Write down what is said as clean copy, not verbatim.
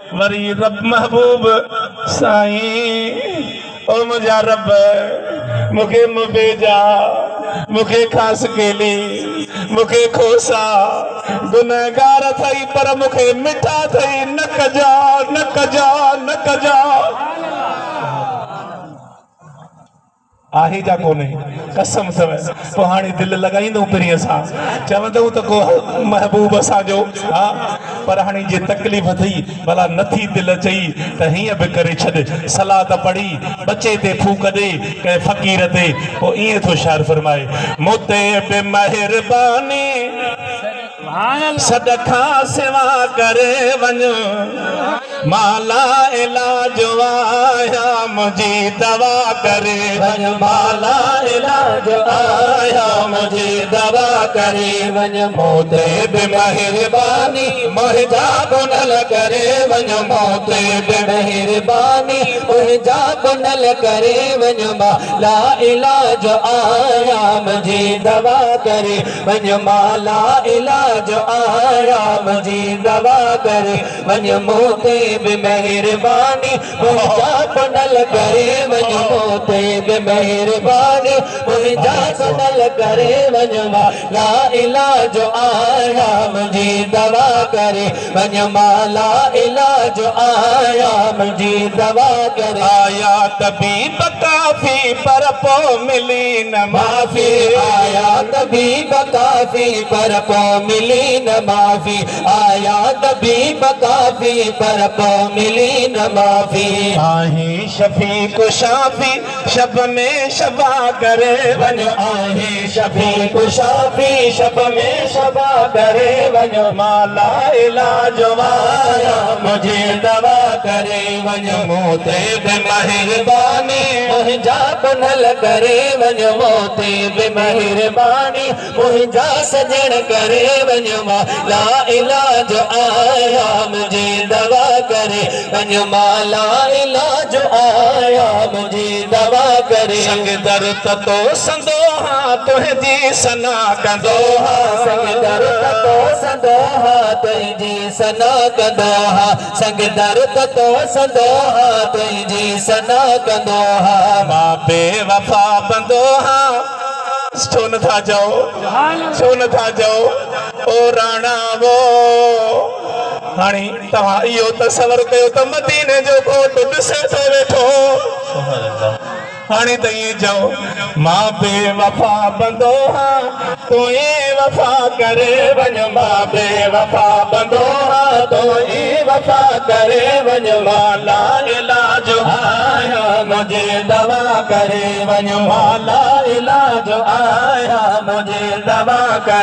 वरी रब महबूब साईं ओ मुझा रब मुखे मुबेजा मुखे खास केली मुखे खोसा गुनहगार थई पर मुखे मिठा थई न कजा न कजा न कजा आहे जा कोने कसम अथव पोइ हाणे दिलि लॻाईंदो पहिरीं असां चवंदो त को महबूब असांजो हा पर हाणे जे तकलीफ़ थी भला नथी दिलि चई त हीअं बि करे छॾ सलाह पढ़ी बचे ते फूक ॾे कंहिं फ़क़ीर ते पोइ ईअं थो शाइर फरमाए मूंते बि महिरबानी सदका सेवा करे वञ माला इलाज आया मुझी दवा करे वञ माला इलाज आया मुझी दवा करे वञ मूंते बि महिरबानी मुंहिंजा गुनल करे वञ मूंते बि महिरबानी मुंहिंजा गुनल करे वञ माला इलाज आया मुझी दवा करे वञ माला इलाज आया मुझी दवा करे वञ मूंते बि महिरबानी मुंहिंजा गुनल करे वञ मूंते बि महिरबानी मुंहिंजा गुनल करे वञ माला इलाज आया मुझी दवा करे वञ माला इलाज आया मुझी दवा करे आया तबीब काफी पर पोइ मिली न माफ़ी आया तबीब काफी पर पोइ मिली न माफ़ी आया तबीब काफी पर पोइ मिली न माफ़ी आहे शफीक शाफी शब में शबा करे वञ आहे शफीक शाफी शब में शबा करे वञ माला इलाज आया मुझे दवा करे वञ मूंते बि महिरबानी मुंहिंजा गुनल करे वञ मूंते बि महिरबानी मुंहिंजा सजण करे वञ माला इलाज आया मुझे दवा करे वञ माला इलाज आया मुझे दवा करे संग दर तो संदोहा तुंहिंजी सना कंदोहा संग दर तो संदोहा तुंहिंजी सना कंदोहा संग दर तो संदोहा तुंहिंजी सना कंदोहा मां बेवफा बंदोहा छो नथा चओ ओ राणा वो हाणे तव्हां इहो तसवर कयो त मदीने जो घोट ॾिसे थो वेठो हाणे त ईअं चओ मां बेवफा बंदोहा तूं ई वफ़ा करे वञ मां बेवफा बंदोहा तूं ई वफ़ा करे वञ माला इलाज आया मुझे दवा करे वञ माला इलाज आया मुझे दवा करे